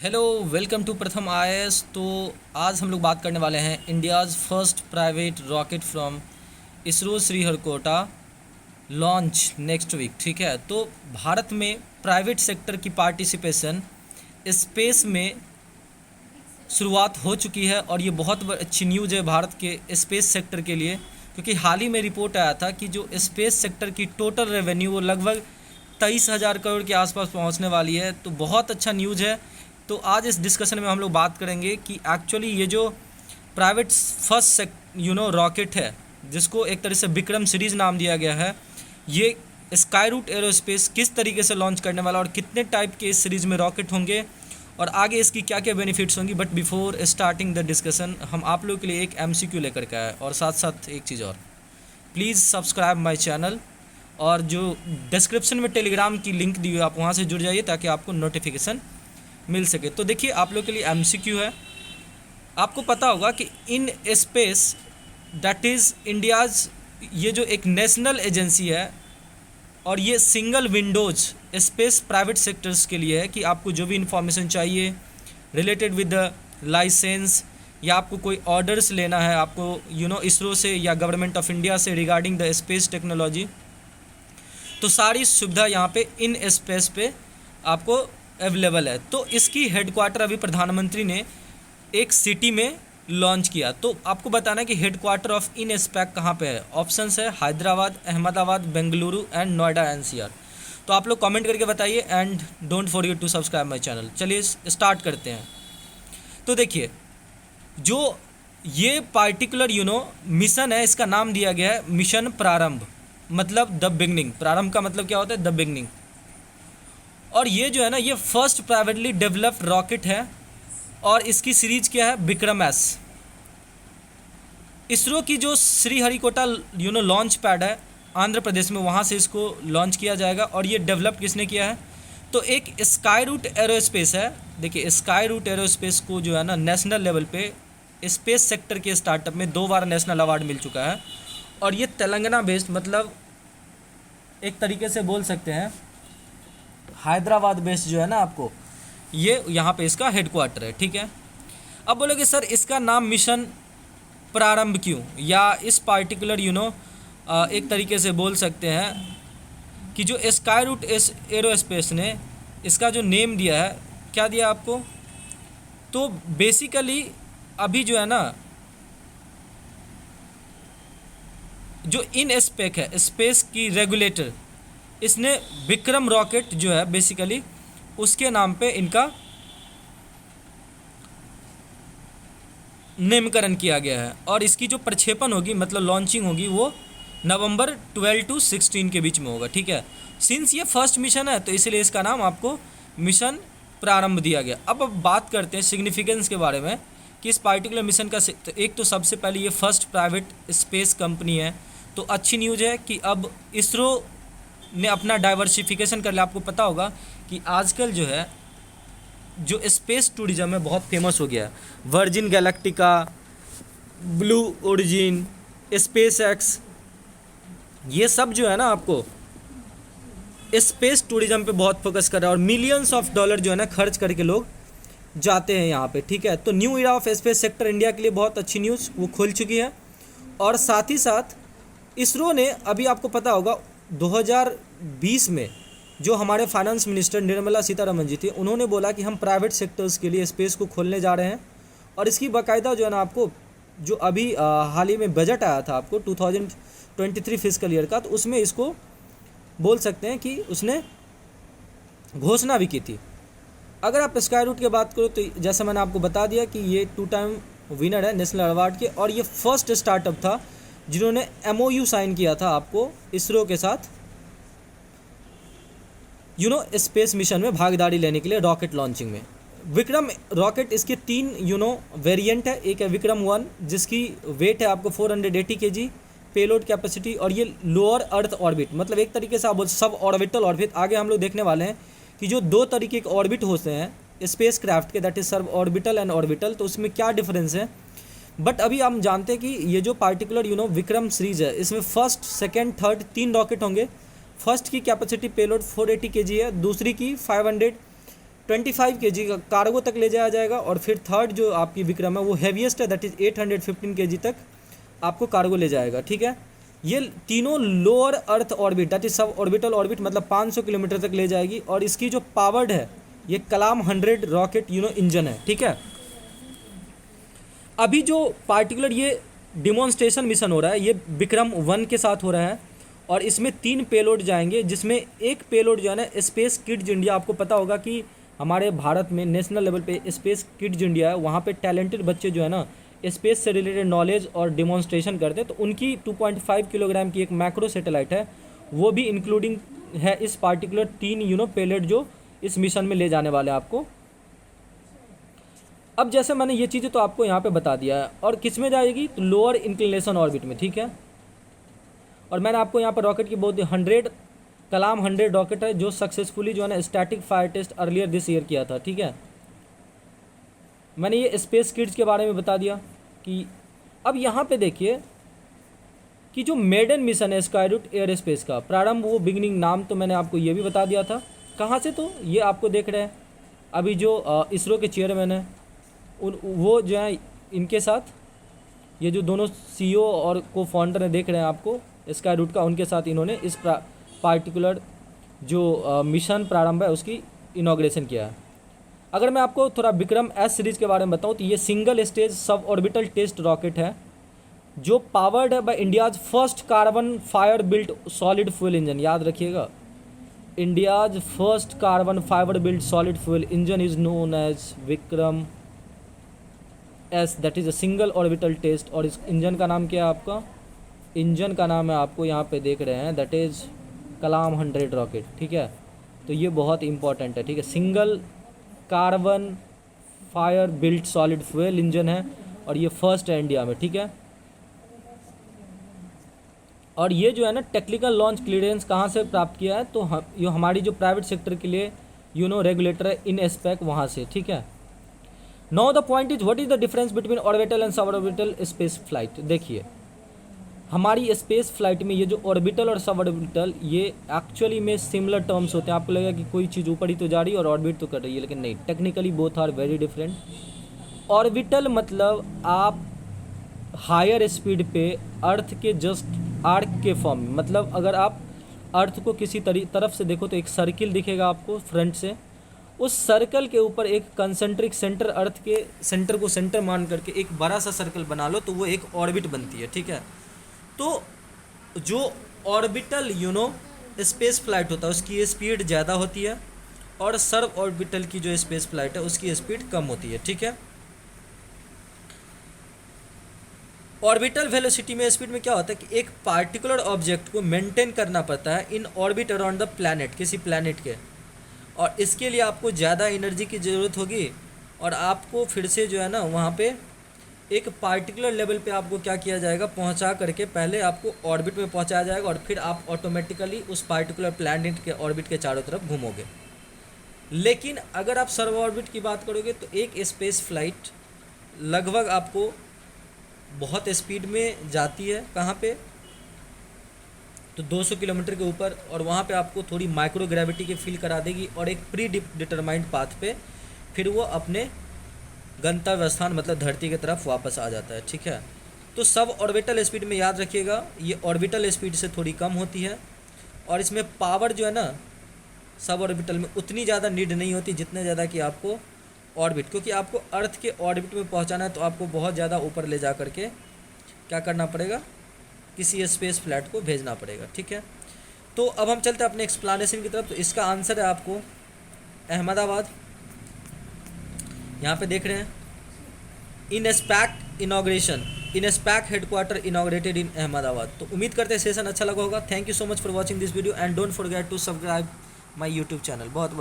Hello, welcome to Pratham IAS. तो आज हम लोग बात करने वाले हैं India's first private rocket from ISRO Sriharikota launch next week. ठीक है, तो भारत में प्राइवेट सेक्टर की पार्टिसिपेशन स्पेस में शुरुआत हो चुकी है और ये बहुत अच्छी न्यूज़ है भारत के स्पेस सेक्टर के लिए, क्योंकि हाल ही में रिपोर्ट आया था कि जो स्पेस सेक्टर की टोटल रेवेन्यू वो लगभग 23,000 करोड़ के आसपास पहुंचने वाली है। तो बहुत अच्छा न्यूज़ है। तो आज इस डिस्कशन में हम लोग बात करेंगे कि एक्चुअली ये जो प्राइवेट फर्स्ट रॉकेट है, जिसको एक तरह से विक्रम सीरीज़ नाम दिया गया है, ये स्काई रूट एरोस्पेस किस तरीके से लॉन्च करने वाला और कितने टाइप के इस सीरीज़ में रॉकेट होंगे और आगे इसकी क्या क्या बेनिफिट्स होंगी। But before starting the discussion हम आप लोगों के लिए एक एमसीक्यू लेकर के आए और साथ साथ एक चीज़ और, प्लीज़ सब्सक्राइब माय चैनल और जो डिस्क्रिप्शन में टेलीग्राम की लिंक दी हुई है आप वहाँ से जुड़ जाइए ताकि आपको नोटिफिकेशन मिल सके। तो देखिए, आप लोग के लिए एमसीक्यू है। आपको पता होगा कि in space that is India's ये जो एक नेशनल एजेंसी है और ये single Windows space private sectors के लिए है कि आपको जो भी इंफॉर्मेशन चाहिए रिलेटेड विद द लाइसेंस या आपको कोई ऑर्डर्स लेना है आपको इसरो से या गवर्नमेंट ऑफ इंडिया से रिगार्डिंग द स्पेस टेक्नोलॉजी, तो सारी सुविधा यहाँ पे इन स्पेस पे आपको अवेलेबल है। तो इसकी हेडक्वार्टर अभी प्रधानमंत्री ने एक सिटी में लॉन्च किया। तो आपको बताना है कि हेडक्वार्टर ऑफ इन स्पेक कहाँ पे है। ऑप्शंस है हैदराबाद, अहमदाबाद, बेंगलुरु एंड नोएडा एनसीआर। तो आप लोग कमेंट करके बताइए and don't forget to subscribe my channel. चलिए स्टार्ट करते हैं। तो देखिए, जो ये पार्टिकुलर मिशन है, इसका नाम दिया गया है मिशन प्रारंभ, मतलब द बिगनिंग। प्रारंभ का मतलब क्या होता है? The beginning. और ये जो है ना, ये फर्स्ट प्राइवेटली डेवलप्ड रॉकेट है और इसकी सीरीज क्या है? विक्रम एस। इसरो की जो श्रीहरिकोटा लॉन्च पैड है आंध्र प्रदेश में, वहाँ से इसको लॉन्च किया जाएगा। और ये डेवलप किसने किया है? तो एक स्काई रूट एरोस्पेस है। देखिए, स्काई रूट एरोस्पेस को जो है ना नेशनल लेवल पे स्पेस सेक्टर के स्टार्टअप में 2 बार नेशनल अवार्ड मिल चुका है। और ये तेलंगाना बेस्ड, मतलब एक तरीके से बोल सकते हैं हैदराबाद बेस्ड जो है ना, आपको ये यहाँ पे इसका हेडक्वार्टर है। ठीक है, अब बोलोगे सर इसका नाम मिशन प्रारंभ क्यों, या इस पार्टिकुलर एक तरीके से बोल सकते हैं कि जो स्काई रूट एरोस्पेस ने इसका जो नेम दिया है, क्या दिया आपको? तो बेसिकली अभी जो है ना, जो इन स्पेक है स्पेस की रेगुलेटर, इसने विक्रम रॉकेट जो है बेसिकली उसके नाम पे इनका नामकरण किया गया है। और इसकी जो प्रक्षेपण होगी, मतलब लॉन्चिंग होगी, वो नवंबर 12 to 16 के बीच में होगा। ठीक है, सिंस ये फर्स्ट मिशन है तो इसलिए इसका नाम आपको मिशन प्रारंभ दिया गया। अब बात करते हैं सिग्निफिकेंस के बारे में कि इस पार्टिकुलर मिशन का। तो एक तो सबसे पहले ये फर्स्ट प्राइवेट स्पेस कंपनी है, तो अच्छी न्यूज़ है कि अब इसरो ने अपना डाइवर्सिफिकेशन कर लिया। आपको पता होगा कि आजकल जो है जो स्पेस टूरिज्म है बहुत फेमस हो गया है। Virgin Galactica, Blue Origin, SpaceX, ये सब जो है ना आपको स्पेस टूरिज्म पे बहुत फोकस कर रहा है और मिलियंस ऑफ डॉलर जो है ना खर्च करके लोग जाते हैं यहाँ पे। ठीक है, तो new era of space sector India के लिए बहुत अच्छी न्यूज़ वो खुल चुकी है। और साथ ही साथ इसरो ने अभी, आपको पता होगा 2020 में जो हमारे फाइनेंस मिनिस्टर निर्मला सीतारमण जी थे, उन्होंने बोला कि हम प्राइवेट सेक्टर्स के लिए स्पेस को खोलने जा रहे हैं। और इसकी बाकायदा जो है ना, आपको जो अभी हाल ही में बजट आया था आपको 2023 फिस्कल ईयर का, तो उसमें इसको बोल सकते हैं कि उसने घोषणा भी की थी। अगर आप स्काई रूट की बात करो तो जैसा मैंने आपको बता दिया कि ये 2 टाइम विनर है नेशनल अवार्ड के, और ये फर्स्ट स्टार्टअप था जिन्होंने MOU साइन किया था आपको इसरो के साथ स्पेस मिशन में भागीदारी लेने के लिए रॉकेट लॉन्चिंग में। विक्रम रॉकेट, इसके 3 वेरिएंट है। एक है विक्रम 1 जिसकी वेट है आपको 480 kg पेलोड कैपेसिटी, और ये लोअर अर्थ ऑर्बिट, मतलब एक तरीके से आप बोल सब ऑर्बिटल ऑर्बिट। आगे हम लोग देखने वाले हैं कि जो 2 तरीके के ऑर्बिट होते हैं स्पेस क्राफ्ट के, that is sub orbital and orbital, तो उसमें क्या डिफरेंस है। बट अभी हम जानते हैं कि ये जो पार्टिकुलर विक्रम सीरीज है, इसमें फर्स्ट, सेकेंड, थर्ड 3 रॉकेट होंगे। फर्स्ट की कैपेसिटी पेलोड 480 kg है, दूसरी की 25 kg का कार्गो तक ले जाया जाएगा। और फिर थर्ड जो आपकी विक्रम है वो हैवीएस्ट है, दैट इज़ 815 kg तक आपको कार्गो ले जाएगा, ठीक है। ये तीनों lower earth orbit that is sub orbital orbit मतलब 500 किलोमीटर तक ले जाएगी। और इसकी जो पावर्ड है ये कलाम 100 रॉकेट इंजन है, ठीक है। अभी जो पार्टिकुलर ये डिमॉन्स्ट्रेशन मिशन हो रहा है ये विक्रम 1 के साथ हो रहा है और इसमें 3 पेलोड जाएंगे, जिसमें एक पेलोड जो है ना स्पेस किड्स इंडिया, आपको पता होगा कि हमारे भारत में नेशनल लेवल पे स्पेस किड्स इंडिया है, वहाँ पे टैलेंटेड बच्चे जो है ना स्पेस से रिलेटेड नॉलेज और डिमॉन्स्ट्रेशन करते हैं। तो उनकी 2.5 किलोग्राम की एक मैक्रो सैटेलाइट है, वो भी इंक्लूडिंग है इस पार्टिकुलर 3 पेलोड जो इस मिशन में ले जाने वाले हैं आपको। अब जैसे मैंने ये चीज़ें तो आपको यहाँ पे बता दिया है, और किस में जाएगी तो लोअर इंक्लिनेशन ऑर्बिट में, ठीक है। और मैंने आपको यहाँ पर रॉकेट की बहुत 100 कलाम 100 रॉकेट है जो सक्सेसफुली जो है ना static fire test earlier this year किया था, ठीक है। मैंने ये स्पेस किड्स के बारे में बता दिया कि अब यहाँ पे देखिए कि जो मेडन मिशन है स्काई रूट एयर स्पेस का प्रारंभ, वो बिगिनिंग नाम तो मैंने आपको ये भी बता दिया था। कहाँ से, तो ये आपको देख रहे हैं अभी जो इसरो के चेयरमैन हैं वो जो है इनके साथ ये जो दोनों सीईओ और को फाउंडर हैं देख रहे हैं आपको स्काई रूट का, उनके साथ इन्होंने इस पार्टिकुलर जो मिशन प्रारंभ है उसकी इनॉग्रेशन किया है। अगर मैं आपको थोड़ा विक्रम एस सीरीज़ के बारे में बताऊं तो ये single stage sub orbital test rocket है जो पावर्ड है by India's first carbon fire built solid fuel engine. याद रखिएगा, India's first carbon fibre built solid fuel engine is known as Vikram S, that is a single orbital test. और इस engine का नाम क्या है आपका, इंजन का नाम है आपको यहाँ पे देख रहे हैं दैट इज़ कलाम 100 रॉकेट, ठीक है। तो ये बहुत इंपॉर्टेंट है, ठीक है। Single carbon fire built solid fuel engine है और ये फर्स्ट है इंडिया में, ठीक है। और ये जो है ना टेक्निकल लॉन्च क्लियरेंस कहाँ से प्राप्त किया है, तो ये हमारी जो प्राइवेट सेक्टर के लिए रेगुलेटर है इन एस्पेक, वहाँ से, ठीक है। Now the point is what is the difference between orbital and sub orbital space flight. देखिए हमारी स्पेस फ्लाइट में ये जो ऑर्बिटल और सब ऑर्बिटल ये एक्चुअली में सिमिलर टर्म्स होते हैं। आपको लगेगा कि कोई चीज़ ऊपर ही तो जा रही है और ऑर्बिट तो कर रही है, लेकिन नहीं, technically both are very different. Orbital मतलब आप हायर स्पीड पे अर्थ के जस्ट आर्क के फॉर्म में, मतलब अगर आप अर्थ को किसी तरफ से देखो तो एक सर्किल दिखेगा आपको फ्रंट से, उस सर्कल के ऊपर एक कंसेंट्रिक सेंटर, अर्थ के सेंटर को सेंटर मान करके एक बड़ा सा सर्कल बना लो तो वो एक ऑर्बिट बनती है, ठीक है। तो जो ऑर्बिटल स्पेस फ्लाइट होता है उसकी स्पीड ज़्यादा होती है और सब ऑर्बिटल की जो स्पेस फ्लाइट है उसकी स्पीड कम होती है, ठीक है। ऑर्बिटल वेलोसिटी में स्पीड में क्या होता है कि एक पार्टिकुलर ऑब्जेक्ट को मेंटेन करना पड़ता है in orbit around the planet, किसी प्लैनेट के, और इसके लिए आपको ज़्यादा एनर्जी की ज़रूरत होगी और आपको फिर से जो है ना वहाँ पे एक पार्टिकुलर लेवल पे आपको क्या किया जाएगा, पहुँचा करके पहले आपको ऑर्बिट में पहुँचाया जाएगा और फिर आप ऑटोमेटिकली उस पार्टिकुलर प्लैनेट के ऑर्बिट के चारों तरफ घूमोगे। लेकिन अगर आप सर्व ऑर्बिट की बात करोगे तो एक स्पेस फ्लाइट लगभग आपको बहुत स्पीड में जाती है, कहाँ पे, तो 200 किलोमीटर के ऊपर, और वहाँ पे आपको थोड़ी माइक्रो ग्रेविटी के फील करा देगी और एक प्री डिटरमाइंड पाथ पे फिर वो अपने गंतव्य स्थान मतलब धरती की तरफ वापस आ जाता है, ठीक है। तो सब ऑर्बिटल स्पीड में याद रखिएगा ये ऑर्बिटल स्पीड से थोड़ी कम होती है और इसमें पावर जो है ना सब ऑर्बिटल में उतनी ज़्यादा नीड नहीं होती जितने ज़्यादा कि आपको ऑर्बिट, क्योंकि आपको अर्थ के ऑर्बिट में पहुंचाना है तो आपको बहुत ज़्यादा ऊपर ले जा करके क्या करना पड़ेगा, किसी स्पेस फ्लाइट को भेजना पड़ेगा, ठीक है। तो अब हम चलते हैं अपने एक्सप्लानेशन की तरफ। तो इसका आंसर है आपको अहमदाबाद, यहाँ पे देख रहे हैं in space headquarter inaugurated in Ahmedabad. तो उम्मीद करते हैं सेशन अच्छा लगा होगा। Thank you so much for watching this video and don't forget to subscribe my YouTube channel. बहुत बहुत